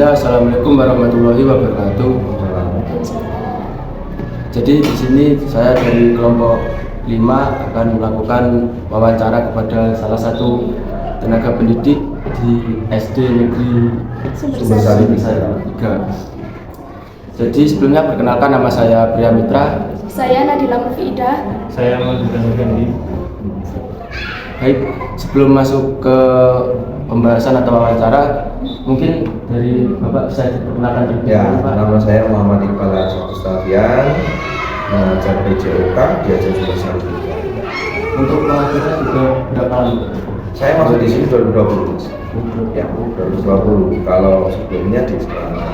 Bismillah, assalamualaikum warahmatullahi wabarakatuh. Jadi di sini saya dari kelompok 5 akan melakukan wawancara kepada salah satu tenaga pendidik di SD Negeri Sumbersari 3. Jadi sebelumnya perkenalkan, nama saya Priya Mitra. Saya Nadila Mufiidah. Saya Mazudan Gandhi. Baik, sebelum masuk ke pembahasan atau wawancara, mungkin dari Bapak bisa diperkenalkan terlebih Ya, dahulu, Pak. nama saya Muhammad Iqbal Astafian, mengajar PJOK di Ajang Sumbersari 3. Untuk pengajaran juga berapa lama? Saya masuk di sini 2020. Ya, 2020. Kalau sebelumnya di sekolah.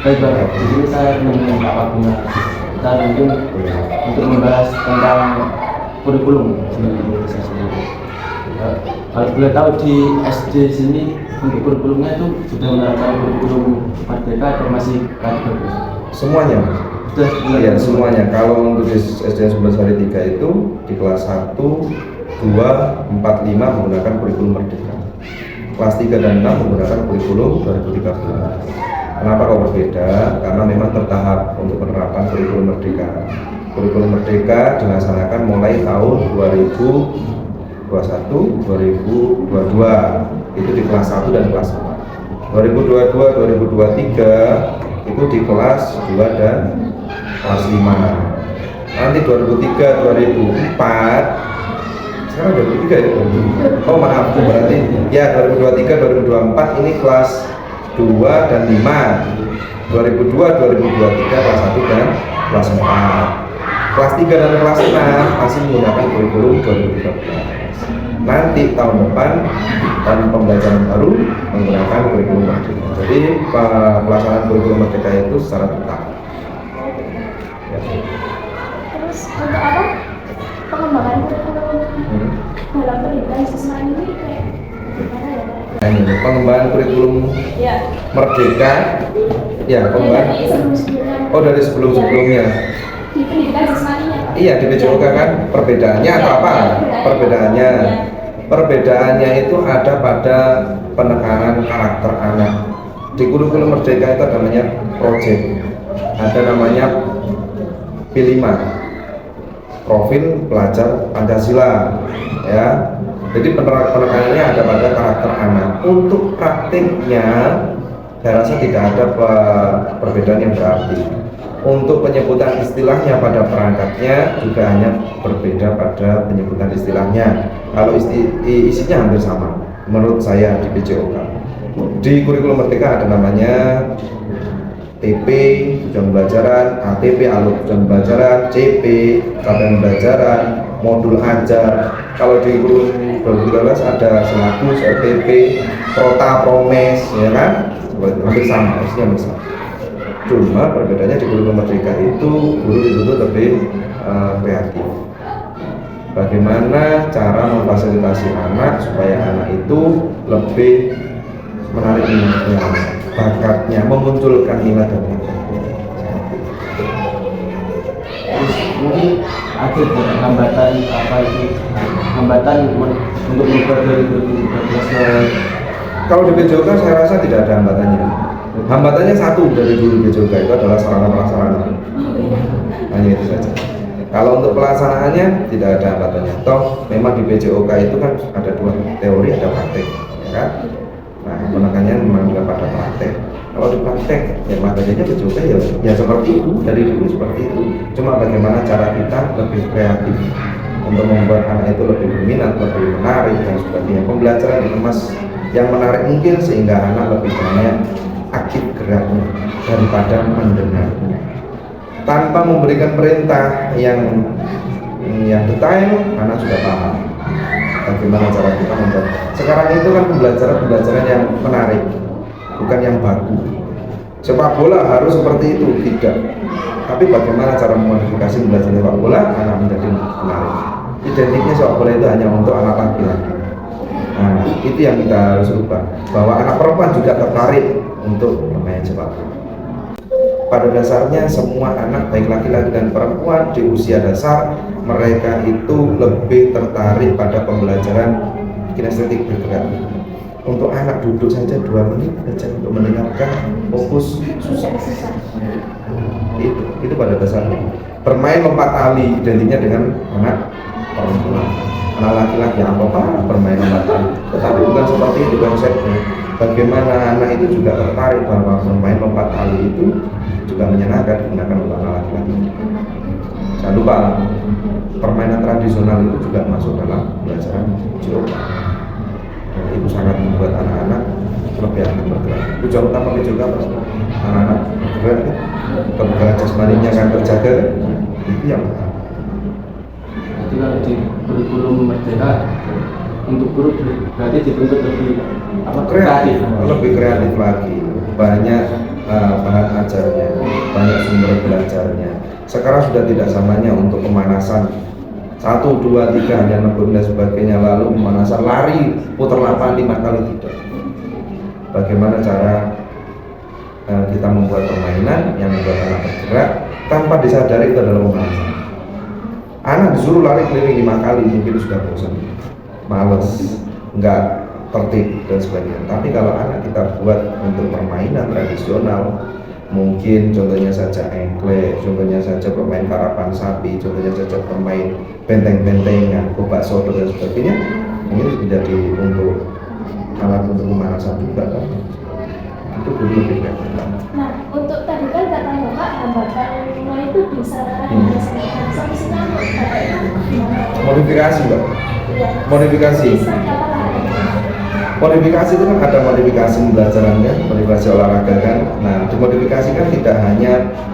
Baik, Pak. Di sini saya menemui Pak Waguna. Kita mungkin untuk membahas tentang kurikulum di Indonesia sendiri. Kalau boleh tahu di SD sini untuk kurikulumnya itu sudah menerapkan kurikulum Merdeka atau masih kategori? Semuanya. Sudah Ya, semuanya. Kalau untuk di SD Sumbersari 3 itu di kelas 1, 2, 4, 5 menggunakan kurikulum Merdeka. Kelas 3 dan 6 menggunakan kurikulum 2013. Kenapa kok berbeda? Karena memang tertahap untuk penerapan kurikulum Merdeka. Kurikulum Merdeka dilaksanakan mulai tahun 2021, 2022 itu di kelas 1 dan kelas 4. 2022, 2023 itu di kelas 2 dan kelas 5. Nanti 2003, 2004 sekarang 2003 ya? Oh maaf, berarti ya 2023, 2024 ini kelas 2 dan 5. 2002, 2023 kelas 1 dan kelas 4. Kelas 3 dan kelas 6 masih menggunakan kurikulum 2013. Nanti tahun depan, tahun pembelajaran baru menggunakan kurikulum Merdeka. Jadi pelaksanaan kurikulum Merdeka itu secara total. Ya. Terus untuk apa? Pengembangan kurikulum dalam pendidikan siswa ini kayak gimana ya? Nah, ini pengembangan kurikulum Ya. Merdeka. Ya, pengembangan. Dari sebelum-sebelumnya. Oh, dari sebelum-sebelumnya. Di pendidikan siswa ini. Iya, di PJOK kan perbedaannya atau apa? Perbedaannya itu ada pada penekanan karakter anak. Di kurikulum Merdeka itu ada namanya project, ada namanya P5, profil pelajar Pancasila, ya. Jadi penekanannya ada pada karakter anak. Untuk praktiknya, saya rasa tidak ada perbedaan yang berarti. Untuk penyebutan istilahnya pada perangkatnya juga hanya berbeda pada penyebutan istilahnya. Kalau isinya hampir sama menurut saya di PJOK. Di kurikulum Merdeka ada namanya TP tujuan pembelajaran, ATP alur tujuan pembelajaran, CP capaian pembelajaran, modul ajar. Kalau di kurikulum 2013 ada silabus, LPP, Prota, Promes, ya kan? Hampir sama, isinya hampir sama. Cuma perbedaannya di kurikulum Merdeka itu guru dituntut lebih kreatif. Bagaimana cara memfasilitasi anak supaya anak itu lebih menarik minatnya, bakatnya, memunculkan minat dan bakat. Terus mungkin ada hambatan apa itu? Hambatan untuk mengubah dari 2013 ke Kalau di PJOK saya rasa tidak ada hambatannya. Hambatannya satu dari guru PJOK itu adalah sarana prasarana. Hanya itu saja. Kalau untuk pelaksanaannya tidak ada hambatannya. Toh memang di PJOK itu kan ada dua, teori ada praktek, ya kan? Nah, penekanannya memang pada praktek. Kalau di praktek, ya materinya PJOK ya seperti itu, dari dulu seperti itu. Cuma bagaimana cara kita lebih kreatif untuk membuat anak itu lebih berminat, lebih menarik dan sebagainya. Pembelajaran dikemas yang menarik mungkin sehingga anak lebih banyak aktif geraknya daripada mendengarnya. Tanpa memberikan perintah yang detail, anak sudah paham bagaimana cara kita membuat. Sekarang itu kan pembelajaran yang menarik, bukan yang baku. Sepak bola harus seperti itu, tidak. Tapi bagaimana cara memodifikasi belajar sepak bola anak menjadi menarik. Identiknya sepak bola itu hanya untuk anak laki-laki. Nah, itu yang kita harus ubah, bahwa anak perempuan juga tertarik untuk bermain sepak bola. Pada dasarnya semua anak baik laki-laki dan perempuan di usia dasar mereka itu lebih tertarik pada pembelajaran kinestetik bergerak. untuk anak duduk saja 2 menit saja untuk mendengarkan fokus susah. Itu pada dasarnya bermain lompat tali identiknya dengan anak perempuan, anak laki-laki apa bermain lompat tali, tetapi bukan seperti itu konsepnya. Bagaimana anak itu juga tertarik bahwa bermain lompat tali itu juga menyenangkan digunakan untuk anak laki-laki. Jangan lupa permainan tradisional itu juga masuk dalam pelajaran yoga. Itu sangat membuat anak-anak lebih aktif bergerak. Tujuan utama yoga apa? Anak-anak bergerak, kebugaran jasmaninya akan terjaga. Itu yang pertama. Jadi kalau di kurikulum merdeka untuk guru berarti dituntut lebih kreatif, lebih kreatif lagi. Banyak bahan ajarnya, banyak sumber belajarnya. Sekarang sudah tidak zamannya untuk pemanasan 1, 2, 3 hanya nekuk dan sebagainya, lalu pemanasan lari putar lapangan 5 kali, tidak. Bagaimana cara kita membuat permainan yang membuat anak bergerak tanpa disadari itu adalah pemanasan. Anak disuruh lari keliling 5 kali mungkin sudah bosan, males, enggak tertib dan sebagainya. Tapi kalau anak kita buat untuk permainan tradisional, mungkin contohnya saja engklek, contohnya saja bermain karapan sapi, contohnya saja bermain benteng-bentengan, gobak sodor dan sebagainya, ini menjadi untuk alat untuk pemanasan juga kan. Itu dulu lebih baik. Nah, untuk tadi kan kata Bapak hambatan itu bisa solusinya untuk Bapak itu gimana? Modifikasi, Mbak. Iya. Modifikasi. Bisa apa lagi? Modifikasi itu kan ada modifikasi pembelajarannya, modifikasi olahraga kan. Nah, dimodifikasi kan tidak hanya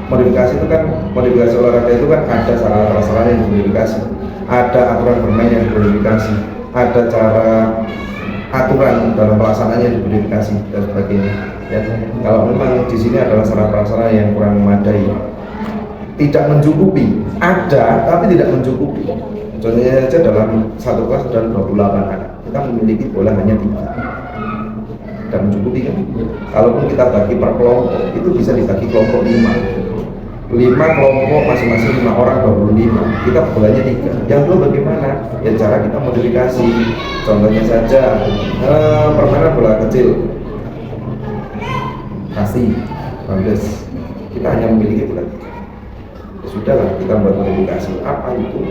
modifikasi itu kan, modifikasi olahraga itu kan ada sarana-sarana yang dimodifikasi, ada aturan bermain yang dimodifikasi, ada cara aturan dalam pelaksanaannya yang dimodifikasi dan sebagainya. Ya, kalau memang di sini adalah sarana-sarana yang kurang memadai, tidak mencukupi, ada tapi tidak mencukupi. Contohnya saja dalam satu kelas ada 28 anak, kita memiliki bola hanya 3, dan mencukupi kan? Kalaupun kita bagi per kelompok, itu bisa dibagi kelompok 5 kelompok masing-masing 5 orang 25, kita bolanya 3. Yang 2 bagaimana? Ya cara kita modifikasi. Contohnya saja permainan bola kecil, kasih, bandes, kita hanya memiliki bola 3. Sudahlah, kita buat modifikasi. Apa itu?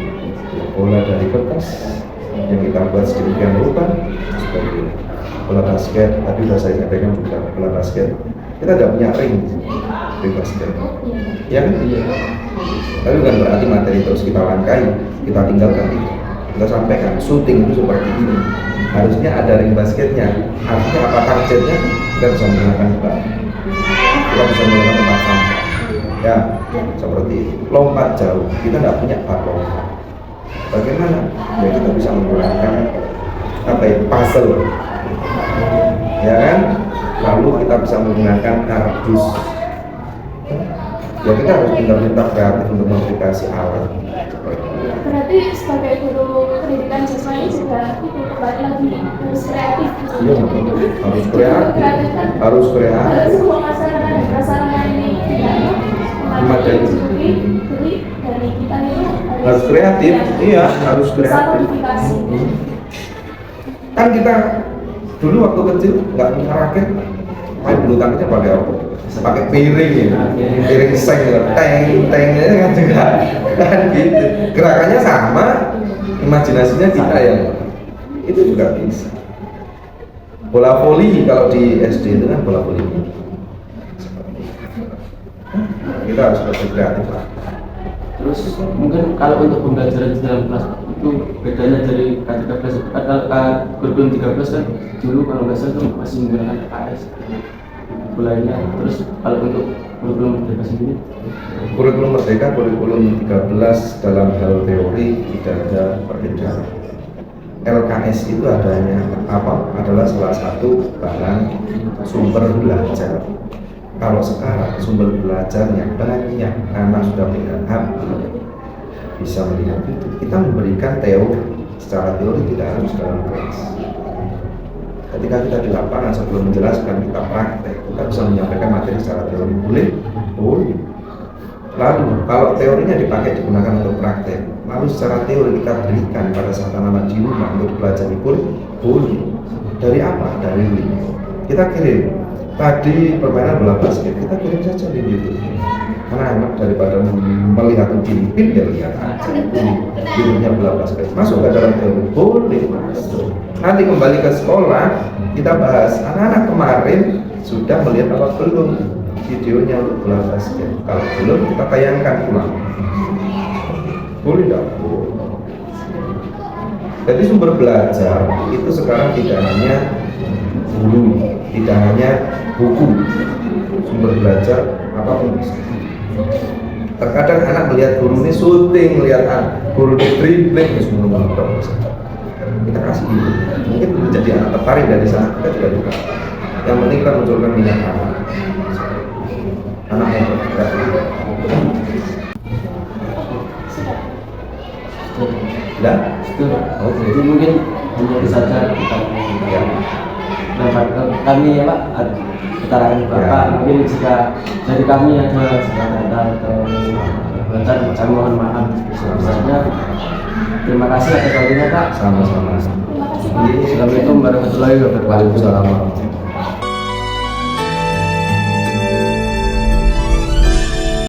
Bola dari kertas yang kita buat sedemikian rupa seperti bola basket. Tadi sudah saya sampaikan juga bola basket. Kita tidak punya ring di basket, ya kan? Iya. Tapi bukan berarti materi terus kita langkai, kita tinggalkan itu. Kita sampaikan syuting itu seperti ini. Harusnya ada ring basketnya. Artinya apa targetnya? Kita bisa menggunakan bola. Kita bisa menggunakan tempat sampah. Ya, seperti itu. Lompat jauh, kita tidak punya bak lompat. Bagaimana? Ya kita bisa menggunakan puzzle, ya kan? Lalu kita bisa menggunakan kardus. Ya kita harus pintar-pintar kreatif untuk modifikasi alat. Berarti sebagai guru pendidikan jasmani juga itu kembali lagi harus kreatif. Iya, harus kreatif. Harus kreatif. Kalau semua masalah ini tidak Memadai. jadi dari kita itu Harus kreatif, iya harus bisa kreatif. modifikasi. Kan kita dulu waktu kecil nggak punya raket, main bulu tangkisnya pakai apa? Pakai piring ya, piring seng, tengnya kan juga kan gitu. Gerakannya sama, imajinasinya kita yang itu juga bisa. Bola voli kalau di SD itu kan bola voli. Kita harus lebih kreatif lah. Terus mungkin kalau untuk pembelajaran di dalam kelas itu bedanya dari K13, kurikulum 13 kan dulu kalau nggak salah itu masih menggunakan AS mulainya. Terus kalau untuk kurikulum merdeka sendiri, Kurikulum merdeka, kurikulum 13 dalam hal teori tidak ada perbedaan. LKS itu adanya apa? Adalah salah satu bahan sumber belajar. Kalau sekarang sumber belajarnya banyak, anak sudah punya HP, bisa melihat itu. Kita memberikan teori, secara teori tidak harus dalam kelas. Ketika kita di lapangan sebelum menjelaskan kita praktek, kita bisa menyampaikan materi secara teori, boleh? Boleh. Lalu kalau teorinya dipakai digunakan untuk praktek, Kalau secara teori kita berikan pada saat anak-anak di rumah untuk belajar boleh, boleh. Dari apa? Dari link. Kita kirim. Tadi permainan bola basket, kita kirim saja di YouTube. Karena enak daripada melihat film, ya lihat aja. Filmnya bola basket. Masuk ke dalam teori, boleh masuk. Nanti kembali ke sekolah, kita bahas. Anak-anak kemarin sudah melihat apa belum videonya untuk bola basket? Kalau belum, kita tayangkan ulang. Boleh nggak? Jadi sumber belajar itu sekarang tidak hanya guru, tidak hanya buku. Sumber belajar apapun bisa. Terkadang anak melihat guru ini syuting, melihat guru ini dribbling, semua kita kasih dulu. Mungkin menjadi anak tertarik dari sana, kita juga buka. Yang penting kita munculkan minat anak. Anak yang bergerak. Sudah? Sudah. Oke. Jadi mungkin hanya itu saja kita Ya. dapat kami ya Pak, keterangan Bapak. Ya. Mungkin jika dari kami ada kata atau belajar, saya mohon maaf sebesar-besarnya. Terima kasih atas waktunya Pak. Sama-sama. Terima kasih Pak. Assalamualaikum warahmatullahi wabarakatuh. Waalaikumsalam.